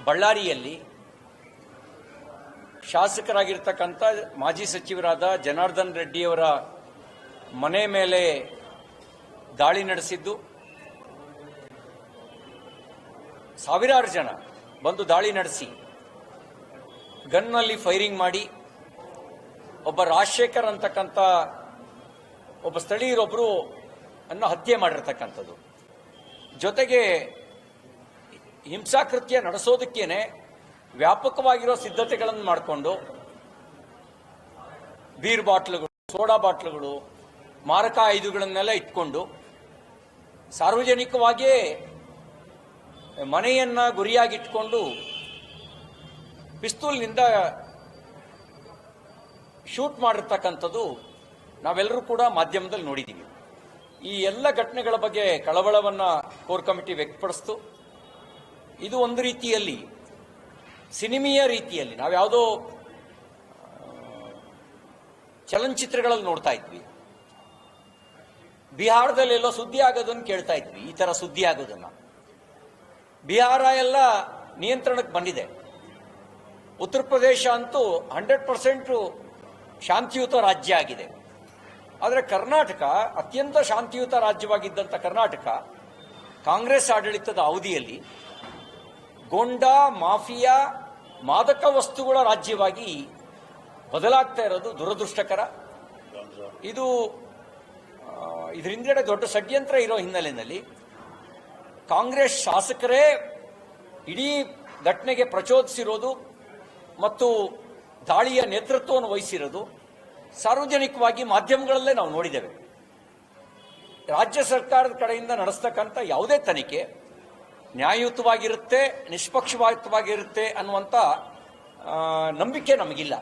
ಬಳ್ಳಾರಿಯಲ್ಲಿ ಶಾಸಕರಾಗಿರ್ತಕ್ಕಂಥ ಮಾಜಿ ಸಚಿವರಾದ ಜನಾರ್ದನ್ ರೆಡ್ಡಿಯವರ ಮನೆ ಮೇಲೆ ದಾಳಿ ನಡೆಸಿದ್ದು, ಸಾವಿರಾರು ಜನ ಬಂದು ದಾಳಿ ನಡೆಸಿ ಗನ್ನಲ್ಲಿ ಫೈರಿಂಗ್ ಮಾಡಿ ಒಬ್ಬ ರಾಜಶೇಖರ್ ಅಂತಕ್ಕಂಥ ಒಬ್ಬ ಸ್ಥಳೀಯರೊಬ್ಬರು ಅನ್ನು ಹತ್ಯೆ ಮಾಡಿರ್ತಕ್ಕಂಥದ್ದು. ಜೊತೆಗೆ ಹಿಂಸಾಕೃತ್ಯ ನಡೆಸೋದಕ್ಕೇನೆ ವ್ಯಾಪಕವಾಗಿರೋ ಸಿದ್ಧತೆಗಳನ್ನು ಮಾಡಿಕೊಂಡು ಬೀರ್ ಬಾಟ್ಲುಗಳು, ಸೋಡಾ ಬಾಟ್ಲುಗಳು, ಮಾರಕ ಆಯುಧಗಳನ್ನೆಲ್ಲ ಇಟ್ಕೊಂಡು ಸಾರ್ವಜನಿಕವಾಗಿಯೇ ಮನೆಯನ್ನ ಗುರಿಯಾಗಿಟ್ಕೊಂಡು ಪಿಸ್ತೂಲ್ನಿಂದ ಶೂಟ್ ಮಾಡಿರ್ತಕ್ಕಂಥದ್ದು ನಾವೆಲ್ಲರೂ ಕೂಡ ಮಾಧ್ಯಮದಲ್ಲಿ ನೋಡಿದ್ದೀವಿ. ಈ ಎಲ್ಲ ಘಟನೆಗಳ ಬಗ್ಗೆ ಕಳವಳವನ್ನ ಕೋರ್ ಕಮಿಟಿ ವ್ಯಕ್ತಪಡಿಸಿತು. ಇದು ಒಂದು ರೀತಿಯಲ್ಲಿ ಸಿನಿಮೀಯ ರೀತಿಯಲ್ಲಿ ನಾವ್ಯಾವುದೋ ಚಲನಚಿತ್ರಗಳಲ್ಲಿ ನೋಡ್ತಾ ಇದ್ವಿ, ಬಿಹಾರದಲ್ಲೆಲ್ಲೋ ಸುದ್ದಿ ಆಗೋದನ್ನು ಕೇಳ್ತಾ ಇದ್ವಿ. ಈ ತರ ಸುದ್ದಿ ಆಗೋದನ್ನ ಬಿಹಾರ ಎಲ್ಲ ನಿಯಂತ್ರಣಕ್ಕೆ ಬಂದಿದೆ. ಉತ್ತರ ಪ್ರದೇಶ ಅಂತೂ 100% ಶಾಂತಿಯುತ ರಾಜ್ಯ ಆಗಿದೆ. ಆದರೆ ಕರ್ನಾಟಕ ಅತ್ಯಂತ ಶಾಂತಿಯುತ ರಾಜ್ಯವಾಗಿದ್ದಂಥ ಕರ್ನಾಟಕ ಕಾಂಗ್ರೆಸ್ ಆಡಳಿತದ ಅವಧಿಯಲ್ಲಿ ಗೊಂಡಾ, ಮಾಫಿಯಾ, ಮಾದಕ ವಸ್ತುಗಳ ರಾಜ್ಯವಾಗಿ ಬದಲಾಗ್ತಾ ಇರೋದು ದುರದೃಷ್ಟಕರ. ಇದರ ಹಿಂದೆಡೆ ದೊಡ್ಡ ಷಡ್ಯಂತ್ರ ಇರೋ ಹಿನ್ನೆಲೆಯಲ್ಲಿ ಕಾಂಗ್ರೆಸ್ ಶಾಸಕರೇ ಇಡೀ ಘಟನೆಗೆ ಪ್ರಚೋದಿಸಿರೋದು ಮತ್ತು ದಾಳಿಯ ನೇತೃತ್ವವನ್ನು ವಹಿಸಿರೋದು ಸಾರ್ವಜನಿಕವಾಗಿ ಮಾಧ್ಯಮಗಳಲ್ಲೇ ನಾವು ನೋಡಿದ್ದೇವೆ. ರಾಜ್ಯ ಸರ್ಕಾರದ ಕಡೆಯಿಂದ ನಡೆಸ್ತಕ್ಕಂಥ ಯಾವುದೇ ತನಿಖೆ ನ್ಯಾಯಯುತವಾಗಿರುತ್ತೆ, ನಿಷ್ಪಕ್ಷಪಾತವಾಗಿರುತ್ತೆ ಅನ್ನುವಂಥ ನಂಬಿಕೆ ನಮಗಿಲ್ಲ.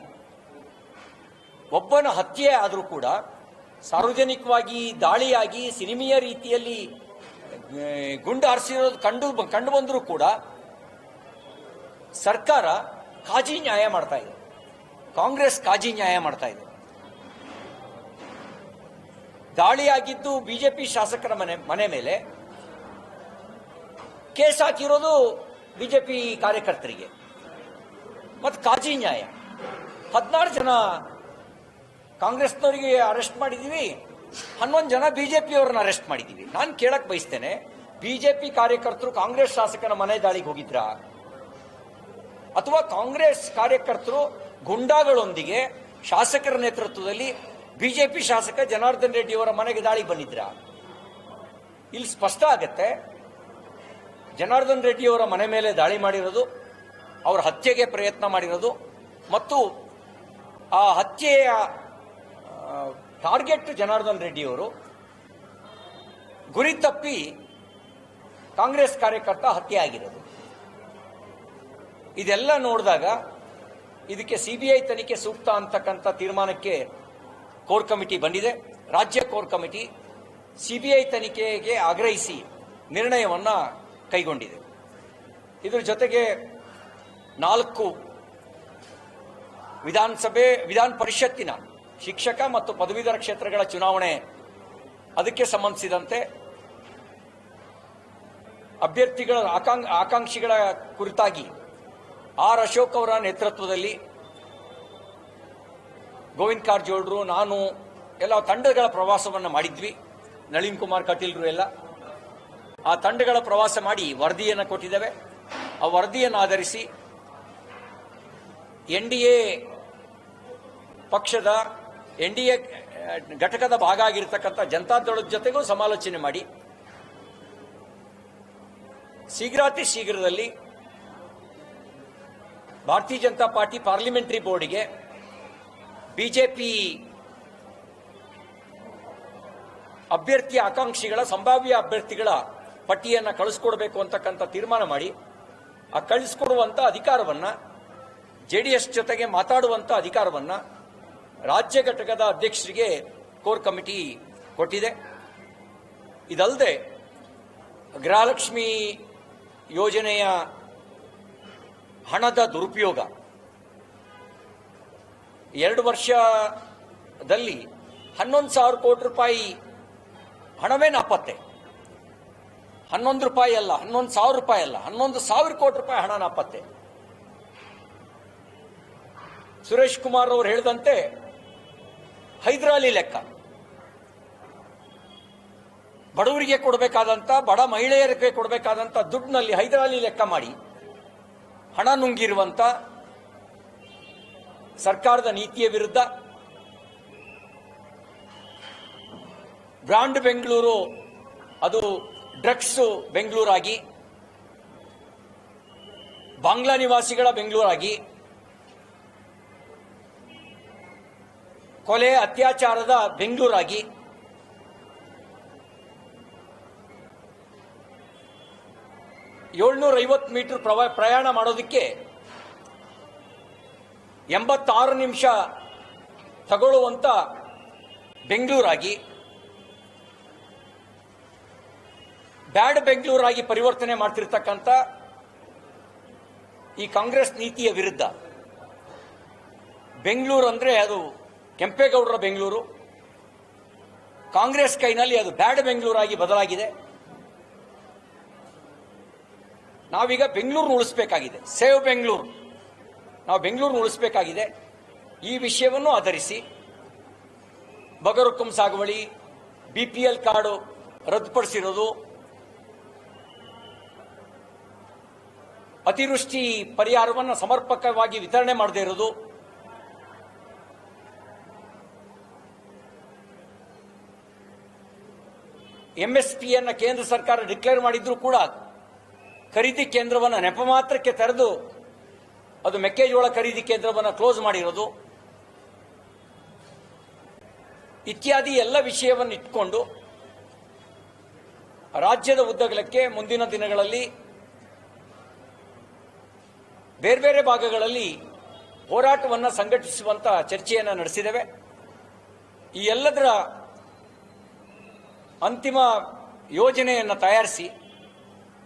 ಒಬ್ಬನ ಹತ್ಯೆ ಆದರೂ ಕೂಡ ಸಾರ್ವಜನಿಕವಾಗಿ ದಾಳಿಯಾಗಿ ಸಿನಿಮೀಯ ರೀತಿಯಲ್ಲಿ ಗುಂಡು ಹಾರಿಸಿರೋದು ಕಂಡು ಬಂದರೂ ಕೂಡ ಸರ್ಕಾರ ಕಾಜಿ ನ್ಯಾಯ ಮಾಡ್ತಾ ಇದೆ, ಕಾಂಗ್ರೆಸ್ ಕಾಜಿ ನ್ಯಾಯ ಮಾಡ್ತಾ ಇದೆ. ದಾಳಿಯಾಗಿದ್ದು ಬಿಜೆಪಿ ಶಾಸಕರ ಮನೆ ಮೇಲೆ, ಕೇಸ್ ಹಾಕಿರೋದು ಬಿಜೆಪಿ ಕಾರ್ಯಕರ್ತರಿಗೆ, ಮತ್ತು ಕಾಜಿ ನ್ಯಾಯ. 16 ಜನ ಕಾಂಗ್ರೆಸ್ನವರಿಗೆ ಅರೆಸ್ಟ್ ಮಾಡಿದೀವಿ, 11 ಜನ ಬಿಜೆಪಿಯವ್ರನ್ನ ಅರೆಸ್ಟ್ ಮಾಡಿದೀವಿ. ನಾನು ಕೇಳಕ್ ಬಯಸ್ತೇನೆ, ಬಿಜೆಪಿ ಕಾರ್ಯಕರ್ತರು ಕಾಂಗ್ರೆಸ್ ಶಾಸಕನ ಮನೆ ದಾಳಿಗೆ ಹೋಗಿದ್ರಾ, ಅಥವಾ ಕಾಂಗ್ರೆಸ್ ಕಾರ್ಯಕರ್ತರು ಗುಂಡಾಗಳೊಂದಿಗೆ ಶಾಸಕರ ನೇತೃತ್ವದಲ್ಲಿ ಬಿಜೆಪಿ ಶಾಸಕ ಜನಾರ್ದನ್ ರೆಡ್ಡಿ ಅವರ ಮನೆಗೆ ದಾಳಿಗೆ ಬಂದಿದ್ರಾ? ಇಲ್ಲಿ ಸ್ಪಷ್ಟ ಆಗತ್ತೆ, ಜನಾರ್ದನ್ ರೆಡ್ಡಿ ಅವರ ಮನೆ ಮೇಲೆ ದಾಳಿ ಮಾಡಿರೋದು, ಅವರ ಹತ್ಯೆಗೆ ಪ್ರಯತ್ನ ಮಾಡಿರೋದು ಮತ್ತು ಆ ಹತ್ಯೆಯ ಟಾರ್ಗೆಟ್ ಜನಾರ್ದನ್ ರೆಡ್ಡಿ ಅವರು ಗುರಿ ತಪ್ಪಿ ಕಾಂಗ್ರೆಸ್ ಕಾರ್ಯಕರ್ತ ಹತ್ಯೆ ಆಗಿರೋದು. ಇದೆಲ್ಲ ನೋಡಿದಾಗ ಇದಕ್ಕೆ ಸಿಬಿಐ ತನಿಖೆ ಸೂಕ್ತ ಅಂತಕ್ಕಂಥ ತೀರ್ಮಾನಕ್ಕೆ ಕೋರ್ ಕಮಿಟಿ ಬಂದಿದೆ. ರಾಜ್ಯ ಕೋರ್ ಕಮಿಟಿ ಸಿಬಿಐ ತನಿಖೆಗೆ ಆಗ್ರಹಿಸಿ ನಿರ್ಣಯವನ್ನ ಕೈಗೊಂಡಿದೆ. ಇದರ ಜೊತೆಗೆ 4 ವಿಧಾನ ಪರಿಷತ್ತಿನ ಶಿಕ್ಷಕ ಮತ್ತು ಪದವೀಧರ ಕ್ಷೇತ್ರಗಳ ಚುನಾವಣೆ, ಅದಕ್ಕೆ ಸಂಬಂಧಿಸಿದಂತೆ ಅಭ್ಯರ್ಥಿಗಳ ಆಕಾಂಕ್ಷಿಗಳ ಕುರಿತಾಗಿ ಆರ್ ಅಶೋಕ್ ಅವರ ನೇತೃತ್ವದಲ್ಲಿ ಗೋವಿಂದ ಕಾರಜೋಳರು, ನಾನು ಎಲ್ಲ ತಂಡಗಳ ಪ್ರವಾಸವನ್ನು ಮಾಡಿದ್ವಿ. ನಳಿನ್ ಕುಮಾರ್ ಕಟೀಲ್ರು ಎಲ್ಲ ಆ ತಂಡಗಳ ಪ್ರವಾಸ ಮಾಡಿ ವರದಿಯನ್ನು ಕೊಟ್ಟಿದ್ದೇವೆ. ಆ ವರದಿಯನ್ನು ಆಧರಿಸಿ ಎನ್ಡಿಎ ಪಕ್ಷದ ಎನ್ಡಿಎ ಘಟಕದ ಭಾಗ ಆಗಿರತಕ್ಕಂಥ ಜನತಾದಳದ ಜೊತೆಗೂ ಸಮಾಲೋಚನೆ ಮಾಡಿ ಶೀಘ್ರಾತಿ ಶೀಘ್ರದಲ್ಲಿ ಭಾರತೀಯ ಜನತಾ ಪಾರ್ಟಿ ಪಾರ್ಲಿಮೆಂಟರಿ ಬೋರ್ಡ್ಗೆ ಬಿಜೆಪಿ ಅಭ್ಯರ್ಥಿ ಆಕಾಂಕ್ಷಿಗಳ ಸಂಭಾವ್ಯ ಅಭ್ಯರ್ಥಿಗಳ ಪಟ್ಟಿಯನ್ನು ಕಳಿಸ್ಕೊಡ್ಬೇಕು ಅಂತಕ್ಕಂಥ ತೀರ್ಮಾನ ಮಾಡಿ ಆ ಕಳಿಸ್ಕೊಡುವಂಥ ಅಧಿಕಾರವನ್ನು ಜೆಡಿಎಸ್ ಜೊತೆಗೆ ಮಾತಾಡುವಂಥ ಅಧಿಕಾರವನ್ನು ರಾಜ್ಯ ಘಟಕದ ಅಧ್ಯಕ್ಷರಿಗೆ ಕೋರ್ ಕಮಿಟಿ ಕೊಟ್ಟಿದೆ. ಇದಲ್ಲದೆ ಗೃಹಲಕ್ಷ್ಮಿ ಯೋಜನೆಯ ಹಣದ ದುರುಪಯೋಗ, 2 ವರ್ಷದಲ್ಲಿ 11,000 ಕೋಟಿ ರೂಪಾಯಿ ಹಣವೇ ನಾಪತ್ತೆ. 11 ರೂಪಾಯಿ ಅಲ್ಲ, 11,000 ರೂಪಾಯಿ ಅಲ್ಲ, 11,000 ಕೋಟಿ ರೂಪಾಯಿ ಹಣ ನಾಪತ್ತೆ. ಸುರೇಶ್ ಕುಮಾರ್ ಅವರು ಹೇಳಿದಂತೆ ಹೈದರಾಲಿ ಲೆಕ್ಕ, ಬಡವರಿಗೆ ಕೊಡಬೇಕಾದಂತ, ಬಡ ಮಹಿಳೆಯರಿಗೆ ಕೊಡಬೇಕಾದಂತ ದುಡ್ಡಿನಲ್ಲಿ ಹೈದರಾಲಿ ಲೆಕ್ಕ ಮಾಡಿ ಹಣ ನುಂಗಿರುವಂತ ಸರ್ಕಾರದ ನೀತಿಯ ವಿರುದ್ಧ ಬ್ರಾಂಡ್ ಬೆಂಗಳೂರು, ಅದು ಡ್ರಗ್ಸ್ ಬೆಂಗಳೂರಾಗಿ, ಬಾಂಗ್ಲಾ ನಿವಾಸಿಗಳ ಬೆಂಗಳೂರಾಗಿ, ಕೊಲೆ ಅತ್ಯಾಚಾರದ ಬೆಂಗಳೂರಾಗಿ, $750 ಪ್ರಯಾಣ ಮಾಡೋದಕ್ಕೆ 86 ನಿಮಿಷ ತಗೊಳ್ಳುವಂತ ಬೆಂಗಳೂರಾಗಿ, ಬ್ಯಾಡ್ ಬೆಂಗಳೂರಾಗಿ ಪರಿವರ್ತನೆ ಮಾಡ್ತಿರ್ತಕ್ಕಂಥ ಈ ಕಾಂಗ್ರೆಸ್ ನೀತಿಯ ವಿರುದ್ಧ ಬೆಂಗಳೂರು ಅಂದ್ರೆ ಅದು ಕೆಂಪೇಗೌಡರ ಬೆಂಗಳೂರು, ಕಾಂಗ್ರೆಸ್ ಕೈನಲ್ಲಿ ಅದು ಬ್ಯಾಡ್ ಬೆಂಗಳೂರಾಗಿ ಬದಲಾಗಿದೆ. ನಾವೀಗ ಬೆಂಗಳೂರು ಉಳಿಸಬೇಕಾಗಿದೆ, ಸೇವ್ ಬೆಂಗಳೂರು, ನಾವು ಬೆಂಗಳೂರು ಉಳಿಸಬೇಕಾಗಿದೆ. ಈ ವಿಷಯವನ್ನು ಆಧರಿಸಿ ಬಗರುಕುಂ ಸಾಗುವಳಿ, BPL ಕಾರ್ಡು ರದ್ದುಪಡಿಸಿರೋದು, ಅತಿವೃಷ್ಟಿ ಪರಿಹಾರವನ್ನು ಸಮರ್ಪಕವಾಗಿ ವಿತರಣೆ ಮಾಡದೇ ಇರೋದು, MSPಯನ್ನು ಕೇಂದ್ರ ಸರ್ಕಾರ ಡಿಕ್ಲೇರ್ ಮಾಡಿದ್ರೂ ಕೂಡ ಖರೀದಿ ಕೇಂದ್ರವನ್ನು ನೆಪ ಮಾತ್ರಕ್ಕೆ ತೆರೆದು ಅದು ಮೆಕ್ಕೆಜೋಳ ಖರೀದಿ ಕೇಂದ್ರವನ್ನು ಕ್ಲೋಸ್ ಮಾಡಿರೋದು ಇತ್ಯಾದಿ ಎಲ್ಲ ವಿಷಯವನ್ನು ಇಟ್ಕೊಂಡು ರಾಜ್ಯದ ಉದ್ದಗಲಕ್ಕೆ ಮುಂದಿನ ದಿನಗಳಲ್ಲಿ ಬೇರೆ ಬೇರೆ ಭಾಗಗಳಲ್ಲಿ ಹೋರಾಟವನ್ನು ಸಂಘಟಿಸುವಂತ ಚರ್ಚೆಯನ್ನು ನಡೆಸಿದ್ದೇವೆ. ಈ ಎಲ್ಲದರ ಅಂತಿಮ ಯೋಜನೆಯನ್ನು ತಯಾರಿಸಿ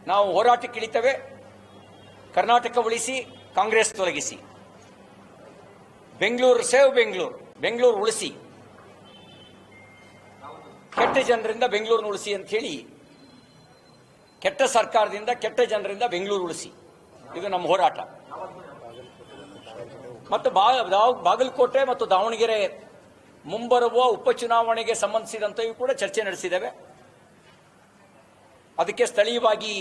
ನಾವು ಹೋರಾಟಕ್ಕಿಳಿತೇವೆ. ಕರ್ನಾಟಕ ಉಳಿಸಿ, ಕಾಂಗ್ರೆಸ್ ತೊಲಗಿಸಿ, ಬೆಂಗಳೂರು ಸೇವ್ ಬೆಂಗಳೂರು, ಬೆಂಗಳೂರು ಉಳಿಸಿ, ಕೆಟ್ಟ ಜನರಿಂದ ಬೆಂಗಳೂರು ಉಳಿಸಿ ಅಂತ ಹೇಳಿ, ಕೆಟ್ಟ ಸರ್ಕಾರದಿಂದ ಕೆಟ್ಟ ಜನರಿಂದ ಬೆಂಗಳೂರು ಉಳಿಸಿ, ಇದು ನಮ್ಮ ಹೋರಾಟ. ಮತ್ತು ಬಾಗಲಕೋಟೆ ಮತ್ತು ದಾವಣಗೆರೆ ಮುಂಬರುವ ಉಪಚುನಾವಣೆಗೆ ಸಂಬಂಧಿಸಿದಂತೆಯೂ ಕೂಡ ಚರ್ಚೆ ನಡೆಸಿದ್ದೇವೆ. ಅದಕ್ಕೆ ಸ್ಥಳೀಯವಾಗಿ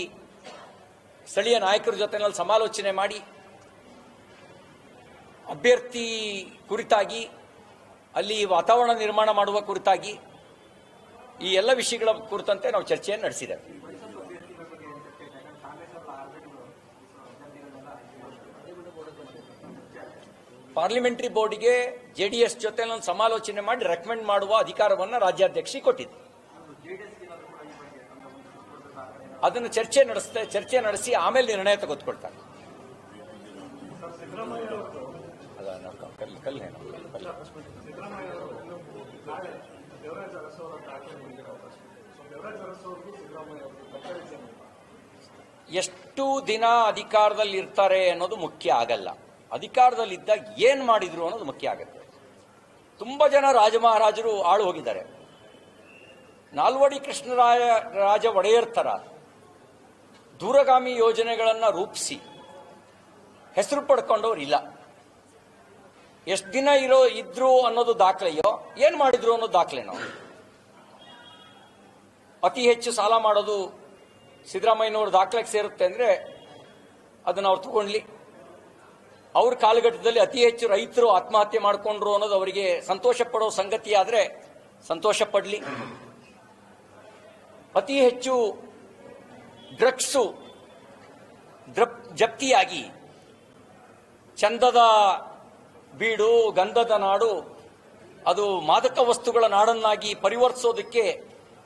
ಸ್ಥಳೀಯ ನಾಯಕರ ಜೊತೆನಲ್ಲಿ ಸಮಾಲೋಚನೆ ಮಾಡಿ ಅಭ್ಯರ್ಥಿ ಕುರಿತಾಗಿ, ಅಲ್ಲಿ ವಾತಾವರಣ ನಿರ್ಮಾಣ ಮಾಡುವ ಕುರಿತಾಗಿ, ಈ ಎಲ್ಲ ವಿಷಯಗಳ ಕುರಿತಂತೆ ನಾವು ಚರ್ಚೆಯನ್ನು ನಡೆಸಿದ್ದೇವೆ. ಪಾರ್ಲಿಮೆಂಟರಿ ಬೋರ್ಡ್ಗೆ JDS ಜೊತೆ ಸಮಾಲೋಚನೆ ಮಾಡಿ ರೆಕಮೆಂಡ್ ಮಾಡುವ ಅಧಿಕಾರವನ್ನು ರಾಜ್ಯಾಧ್ಯಕ್ಷಿ ಕೊಟ್ಟಿದೆ. ಅದನ್ನು ಚರ್ಚೆ ನಡೆಸಿ ಆಮೇಲೆ ನಿರ್ಣಯ ತೆಗೆದುಕೊಳ್ತಾರೆ. ಎಷ್ಟು ದಿನ ಅಧಿಕಾರದಲ್ಲಿ ಇರ್ತಾರೆ ಅನ್ನೋದು ಮುಖ್ಯ ಆಗಲ್ಲ, ಅಧಿಕಾರದಲ್ಲಿದ್ದಾಗ ಏನ್ ಮಾಡಿದ್ರು ಅನ್ನೋದು ಮುಖ್ಯ ಆಗುತ್ತೆ. ತುಂಬಾ ಜನ ರಾಜ ಮಹಾರಾಜರು ಆಳು ಹೋಗಿದ್ದಾರೆ. ನಾಲ್ವಡಿ ಕೃಷ್ಣರಾಜ ಒಡೆಯರ್ ತರ ದೂರಗಾಮಿ ಯೋಜನೆಗಳನ್ನ ರೂಪಿಸಿ ಹೆಸರು ಪಡ್ಕೊಂಡವ್ರು ಇಲ್ಲ. ಎಷ್ಟು ದಿನ ಇದ್ರು ಅನ್ನೋದು ದಾಖಲೆಯೋ, ಏನ್ ಮಾಡಿದ್ರು ಅನ್ನೋದು ದಾಖಲೆನೋ. ಅತಿ ಹೆಚ್ಚು ಸಾಲ ಮಾಡೋದು ಸಿದ್ದರಾಮಯ್ಯನವ್ರ ದಾಖಲೆಗೆ ಸೇರುತ್ತೆ ಅಂದ್ರೆ ಅದನ್ನ ಅವ್ರು ತಗೊಂಡ್ಲಿ. ಅವ್ರ ಕಾಲಘಟ್ಟದಲ್ಲಿ ಅತಿ ಹೆಚ್ಚು ರೈತರು ಆತ್ಮಹತ್ಯೆ ಮಾಡಿಕೊಂಡ್ರು ಅನ್ನೋದು ಅವರಿಗೆ ಸಂತೋಷ ಪಡೋ ಸಂಗತಿ ಆದ್ರೆ ಸಂತೋಷ ಪಡ್ಲಿ. ಅತಿ ಹೆಚ್ಚು ಡ್ರಗ್ಸು ಜಪ್ತಿಯಾಗಿ ಚಂದದ ಬೀಡು, ಗಂಧದ ನಾಡು, ಅದು ಮಾದಕ ವಸ್ತುಗಳ ನಾಡನ್ನಾಗಿ ಪರಿವರ್ತಿಸೋದಕ್ಕೆ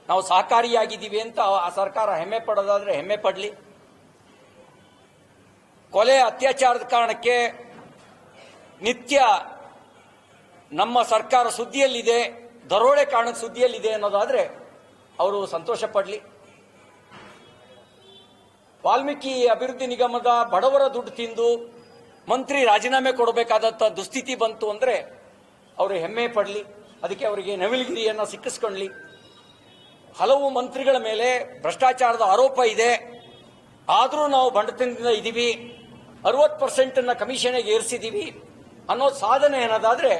ನಾವು ಸಹಕಾರಿಯಾಗಿದ್ದೀವಿ ಅಂತ ಆ ಸರ್ಕಾರ ಹೆಮ್ಮೆ ಪಡೋದಾದ್ರೆ ಹೆಮ್ಮೆ ಪಡ್ಲಿ. ಕೊಲೆ ಅತ್ಯಾಚಾರದ ಕಾರಣಕ್ಕೆ ನಿತ್ಯ ನಮ್ಮ ಸರ್ಕಾರ ಸುದ್ದಿಯಲ್ಲಿದೆ, ದರೋಡೆ ಕಾರಣಕ್ಕೆ ಸುದ್ದಿಯಲ್ಲಿದೆ ಅನ್ನೋದಾದ್ರೆ ಅವರು ಸಂತೋಷ ಪಡ್ಲಿ. ವಾಲ್ಮೀಕಿ ಅಭಿವೃದ್ಧಿ ನಿಗಮದ ಬಡವರ ದುಡ್ಡು ತಿಂದು ಮಂತ್ರಿ ರಾಜೀನಾಮೆ ಕೊಡಬೇಕಾದಂತ ದುಸ್ಥಿತಿ ಬಂತು ಅಂದ್ರೆ ಅವರು ಹೆಮ್ಮೆ ಪಡ್ಲಿ. ಅದಕ್ಕೆ ಅವರಿಗೆ ನವಿಲುಗಿರಿಯನ್ನ ಸಿಕ್ಕಿಸ್ಕೊಳ್ಳಿ. ಹಲವು ಮಂತ್ರಿಗಳ ಮೇಲೆ ಭ್ರಷ್ಟಾಚಾರದ ಆರೋಪ ಇದೆ, ಆದರೂ ನಾವು ಬಂಡತನದಿಂದ ಇದ್ದೀವಿ, 60% ಕಮಿಷನ್ಗೆ ಏರಿಸಿದ್ದೀವಿ ಅನ್ನೋ ಸಾಧನೆ ಏನಾದಾದ್ರೆ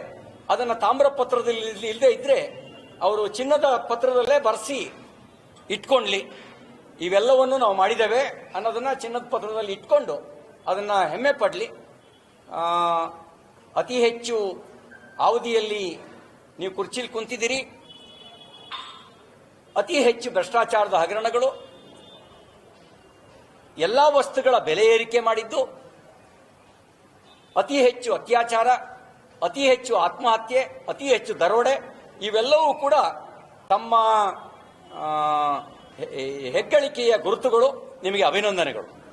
ಅದನ್ನು ತಾಮ್ರ ಪತ್ರದಲ್ಲಿ ಇಲ್ಲದೆ ಇದ್ರೆ ಅವರು ಚಿನ್ನದ ಪತ್ರದಲ್ಲೇ ಬರೆಸಿ ಇಟ್ಕೊಂಡ್ಲಿ. ಇವೆಲ್ಲವನ್ನು ನಾವು ಮಾಡಿದ್ದೇವೆ ಅನ್ನೋದನ್ನ ಚಿನ್ನದ ಪತ್ರದಲ್ಲಿ ಇಟ್ಕೊಂಡು ಅದನ್ನ ಹೆಮ್ಮೆ ಪಡಲಿ. ಅತಿ ಹೆಚ್ಚು ಅವಧಿಯಲ್ಲಿ ನೀವು ಕುರ್ಚಿಲಿ ಕುಂತಿದ್ದೀರಿ. ಅತಿ ಹೆಚ್ಚು ಭ್ರಷ್ಟಾಚಾರದ ಹಗರಣಗಳು, ಎಲ್ಲ ವಸ್ತುಗಳ ಬೆಲೆ ಏರಿಕೆ ಮಾಡಿದ್ದು, ಅತಿ ಹೆಚ್ಚು ಅತ್ಯಾಚಾರ, ಅತಿ ಹೆಚ್ಚು ಆತ್ಮಹತ್ಯೆ, ಅತಿ ಹೆಚ್ಚು ದರೋಡೆ, ಇವೆಲ್ಲವೂ ಕೂಡ ತಮ್ಮ ಹೆಗ್ಗಳಿಕೆಯ ಗುರುತುಗಳು. ನಿಮಗೆ ಅಭಿನಂದನೆಗಳು.